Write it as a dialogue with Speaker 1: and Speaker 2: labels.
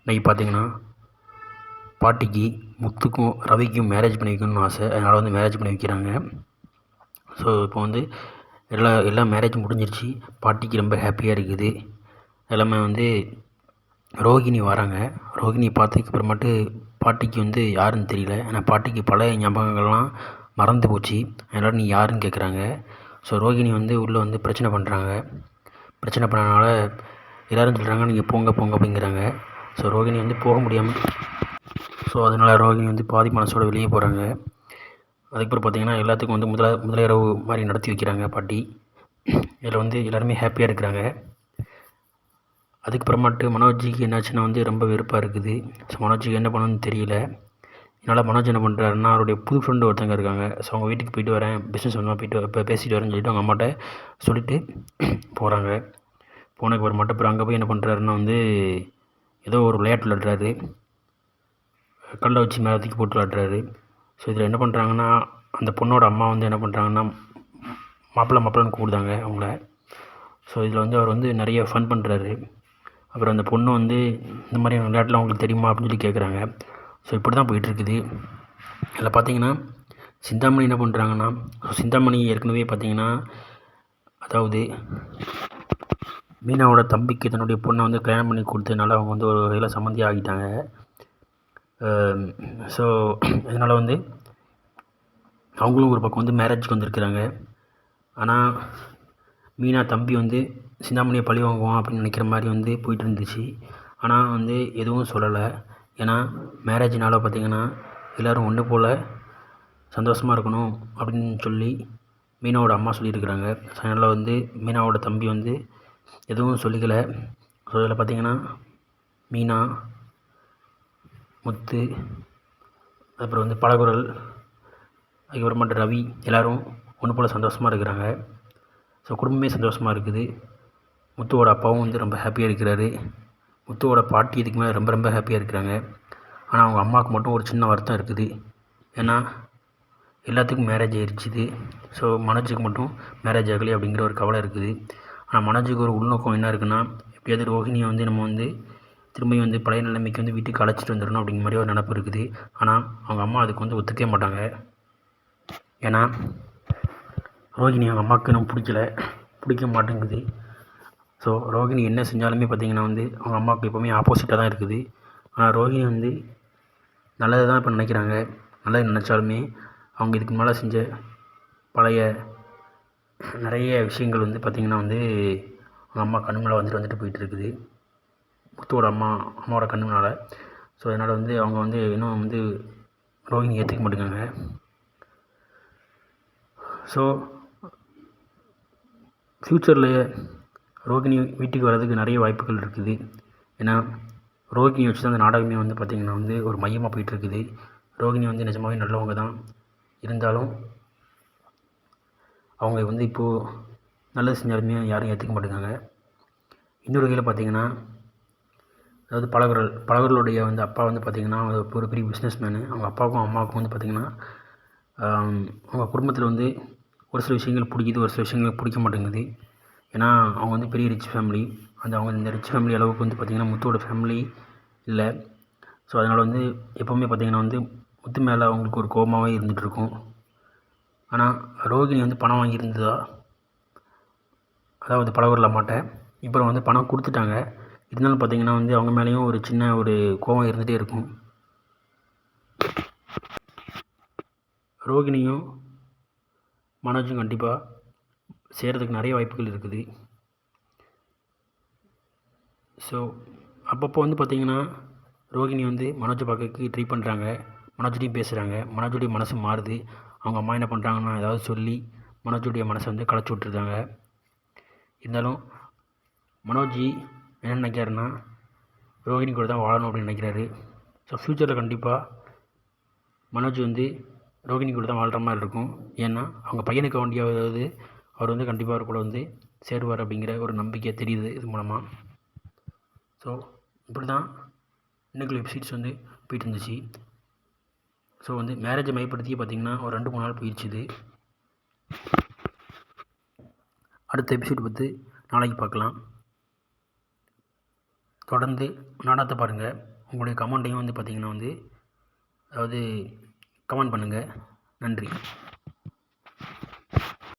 Speaker 1: இன்றைக்கி பார்த்தீங்கன்னா பாட்டிக்கு முத்துக்கும் ரவிக்கும் மேரேஜ் பண்ணி வைக்கணும்னு ஆசை. அதனால் வந்து மேரேஜ் பண்ணி வைக்கிறாங்க. ஸோ இப்போ வந்து எல்லாம் மேரேஜ் முடிஞ்சிருச்சு. பாட்டிக்கு ரொம்ப ஹாப்பியாக இருக்குது. எல்லாமே வந்து ரோகிணி வராங்க. ரோகிணி பார்த்ததுக்கு அப்புறமேட்டு பாட்டிக்கு வந்து யாருன்னு தெரியல. ஏன்னா பாட்டிக்கு பழைய ஞாபகங்கள்லாம் மறந்து போச்சு. அதனால் நீ யாருன்னு கேட்குறாங்க. ஸோ ரோகிணி வந்து உள்ளே வந்து பிரச்சனை பண்ணுறாங்க. பிரச்சனை பண்ணனால எல்லோரும் சொல்கிறாங்க நீங்கள் போங்க போங்க அப்படிங்கிறாங்க. ஸோ ரோகிணி வந்து போக முடியாமல், ஸோ அதனால் ரோகிணி வந்து பாதி மனசோடு வெளியே போகிறாங்க. அதுக்கப்புறம் பார்த்திங்கன்னா எல்லாத்துக்கும் வந்து முதலிரவு மாதிரி நடத்தி வைக்கிறாங்க பாட்டி. இதில் வந்து எல்லாருமே ஹாப்பியாக இருக்கிறாங்க. அதுக்கப்புறமாட்டு மனோஜுக்கு என்னாச்சுன்னா வந்து ரொம்ப வெறுப்பாக இருக்குது. ஸோ மனோஜுக்கு என்ன பண்ணணும்னு தெரியல. இதனால் மனோஜ் என்ன பண்ணுறாருன்னா அவருடைய புது ஃப்ரெண்டு ஒருத்தங்க இருக்காங்க. ஸோ அவங்க வீட்டுக்கு போயிட்டு வரேன், பிஸ்னஸ் சம்மந்தமாக போயிட்டு இப்போ பேசிட்டு வரேன்னு சொல்லிட்டு அவங்க அம்மாட்ட சொல்லிவிட்டு போகிறாங்க. போனதுக்கு அப்புறமாட்டு அப்புறம் அங்கே போய் என்ன பண்ணுறாருன்னா வந்து ஏதோ ஒரு விளையாட்டு விளையாடுறாரு. கல்லை வச்சு மேலே தூக்கி போட்டு விளையாடுறாரு. ஸோ இதில் என்ன பண்ணுறாங்கன்னா அந்த பொண்ணோட அம்மா வந்து என்ன பண்ணுறாங்கன்னா மாப்பிள்ளைன்னு கூப்பிடுதாங்க அவங்கள. ஸோ இதில் வந்து அவர் வந்து நிறைய ஃபன் பண்ணுறாரு. அப்புறம் அந்த பொண்ணு வந்து இந்த மாதிரி விளையாட்டுலாம் அவங்களுக்கு தெரியுமா அப்படின்னு சொல்லி கேட்குறாங்க. ஸோ இப்படி தான் போயிட்டுருக்குது. இதில் பார்த்தீங்கன்னா சிந்தாமணி என்ன பண்ணுறாங்கன்னா, சிந்தாமணி ஏற்கனவே பார்த்தீங்கன்னா அதாவது மீனாவோட தம்பிக்கு தன்னுடைய பொண்ணை வந்து கல்யாணம் பண்ணி கொடுத்ததுனால அவங்க வந்து ஒரு வகையில் சம்மந்தி ஆகிட்டாங்க. ஸோ இதனால் வந்து அவங்களும் ஒரு பக்கம் வந்து மேரேஜுக்கு வந்திருக்கிறாங்க. ஆனால் மீனா தம்பி வந்து சிந்தாமணியை பழி வாங்குவான் அப்படின்னு நினைக்கிற மாதிரி வந்து போயிட்டு இருந்துச்சு. ஆனால் வந்து எதுவும் சொல்லலை. ஏன்னா மேரேஜ்னால் பார்த்திங்கன்னா எல்லோரும் ஒன்று போல் சந்தோஷமாக இருக்கணும் அப்படின்னு சொல்லி மீனாவோட அம்மா சொல்லியிருக்கிறாங்க. அதனால் வந்து மீனாவோட தம்பி வந்து எதுவும் சொல்லிக்கலை. ஸோ இதில் பார்த்திங்கன்னா மீனா, முத்து, அப்புறம் வந்து பலகுரல், அதுக்கப்புறமேட்டு ரவி எல்லோரும் ஒன்று போல் சந்தோஷமாக இருக்கிறாங்க. ஸோ குடும்பமே சந்தோஷமாக இருக்குது. முத்துவோட அப்பாவும் வந்து ரொம்ப ஹாப்பியாக இருக்கிறாரு. முத்துவோட பாட்டி இதுக்கு மேலே ரொம்ப ரொம்ப ஹாப்பியாக இருக்கிறாங்க. ஆனால் அவங்க அம்மாவுக்கு மட்டும் ஒரு சின்ன வருத்தம் இருக்குது. ஏன்னா எல்லாத்துக்கும் மேரேஜ் ஆயிடுச்சுது. ஸோ மனோஜுக்கு மட்டும் மேரேஜ் ஆகலை அப்படிங்கிற ஒரு கவலை இருக்குது. ஆனால் மனோஜுக்கு ஒரு உள்நோக்கம் என்ன இருக்குன்னா, எப்படியாவது ரோஹிணியை வந்து நம்ம வந்து திரும்பியும் வந்து பழைய நிலைமைக்கு வந்து வீட்டுக்கு அழைச்சிட்டு வந்துடணும் அப்படிங்கிற மாதிரி ஒரு நினப்பு இருக்குது. ஆனால் அவங்க அம்மா அதுக்கு வந்து ஒத்துக்கவே மாட்டாங்க. ஏன்னா ரோஹிணி அவங்க அம்மாவுக்கு இன்னும் பிடிக்க மாட்டேங்குது. ஸோ ரோஹிணி என்ன செஞ்சாலுமே பார்த்திங்கன்னா வந்து அவங்க அம்மாவுக்கு எப்போவுமே ஆப்போசிட்டாக தான் இருக்குது. ஆனால் ரோஹிணி வந்து நல்லது தான் இப்போ நினைக்கிறாங்க. நல்லது நினச்சாலுமே அவங்க இதுக்கு மேலே செஞ்ச பழைய நிறைய விஷயங்கள் வந்து பார்த்திங்கன்னா வந்து அவங்க அம்மா கண்ணு மேலே வந்துட்டு போயிட்டுருக்குது. முத்துவோட அம்மாவோட கண்ணு முன்னால். ஸோ அதனால் வந்து அவங்க வந்து இன்னும் வந்து ரோஹிணி ஏற்றுக்க மாட்டேங்காங்க. ஸோ ஃப்யூச்சரில் ரோகிணி வீட்டுக்கு வர்றதுக்கு நிறைய வாய்ப்புகள் இருக்குது. ஏன்னா ரோகிணி வச்சு தான் அந்த நாடகமே வந்து பார்த்திங்கன்னா வந்து ஒரு மையமாக போயிட்டுருக்குது. ரோகிணி வந்து நிஜமாகவே நல்லவங்க தான். இருந்தாலும் அவங்க வந்து இப்போது நல்லது செஞ்சாலுமே யாரும் ஏற்றுக்க மாட்டேங்காங்க. இன்னொரு வகையில் பார்த்திங்கன்னா அதாவது பலகர்களுடைய வந்து அப்பா வந்து பார்த்திங்கன்னா ஒரு பெரிய பிஸ்னஸ் மேனு. அவங்க அப்பாவுக்கும் அம்மாவுக்கும் வந்து பார்த்திங்கன்னா அவங்க குடும்பத்தில் வந்து ஒரு சில விஷயங்கள் பிடிக்குது, ஒரு சில விஷயங்கள் பிடிக்க மாட்டேங்குது. ஏன்னா அவங்க வந்து பெரிய ரிச் ஃபேமிலி. அவங்க இந்த ரிச் ஃபேமிலி அளவுக்கு வந்து பார்த்திங்கன்னா முத்துவோட ஃபேமிலி இல்லை. ஸோ அதனால் வந்து எப்போவுமே பார்த்திங்கன்னா வந்து முத்து மேலே அவங்களுக்கு ஒரு கோபமாகவே இருந்துகிட்ருக்கும். ஆனால் ரோகிணி வந்து பணம் வாங்கியிருந்ததா, அதாவது பலவரில் மாட்டேன் இப்போ வந்து பணம் கொடுத்துட்டாங்க. இருந்தாலும் பார்த்திங்கன்னா வந்து அவங்க மேலேயும் ஒரு சின்ன ஒரு கோபம் இருந்துகிட்டே இருக்கும். ரோகிணியும் மனோஜும் கண்டிப்பாக செய்கிறதுக்கு நிறைய வாய்ப்புகள் இருக்குது. ஸோ அப்பப்போ வந்து பார்த்திங்கன்னா ரோகிணி வந்து மனோஜை பார்க்கறதுக்கு ட்ரை பண்ணுறாங்க. மனோஜ்டையும் பேசுகிறாங்க. மனோஜுடைய மனசு மாறுது. அவங்க அம்மா என்ன பண்ணுறாங்கன்னா ஏதாவது சொல்லி மனோஜுடைய மனசை வந்து களைச்சி விட்ருக்காங்க. இருந்தாலும் மனோஜ் என்ன நினைக்கிறாருன்னா ரோகிணி கூட தான் வாழணும் அப்படின்னு நினைக்கிறாரு. ஸோ ஃப்யூச்சரில் கண்டிப்பாக மனோஜ் வந்து ரோகிணி கூட தான் வாழ்கிற மாதிரி இருக்கும். ஏன்னா அவங்க பையனுக்கு வேண்டியாவது அவர் வந்து கண்டிப்பாக அவர் கூட வந்து சேருவார் அப்படிங்கிற ஒரு நம்பிக்கை தெரியுது இது மூலமாக. ஸோ இப்படி தான் இன்னைக்குள்ள எபிசோட்ஸ் வந்து போயிட்டு இருந்துச்சு. ஸோ வந்து மேரேஜை மையப்படுத்தி பார்த்திங்கன்னா ஒரு 2-3 நாள் போயிடுச்சுது. அடுத்த எபிசோட் பார்த்து நாளைக்கு பார்க்கலாம். தொடர்ந்து நாடகத்தை பாருங்கள். உங்களுடைய கமெண்ட்டையும் வந்து பார்த்திங்கன்னா அதாவது கமெண்ட் பண்ணுங்கள். நன்றி.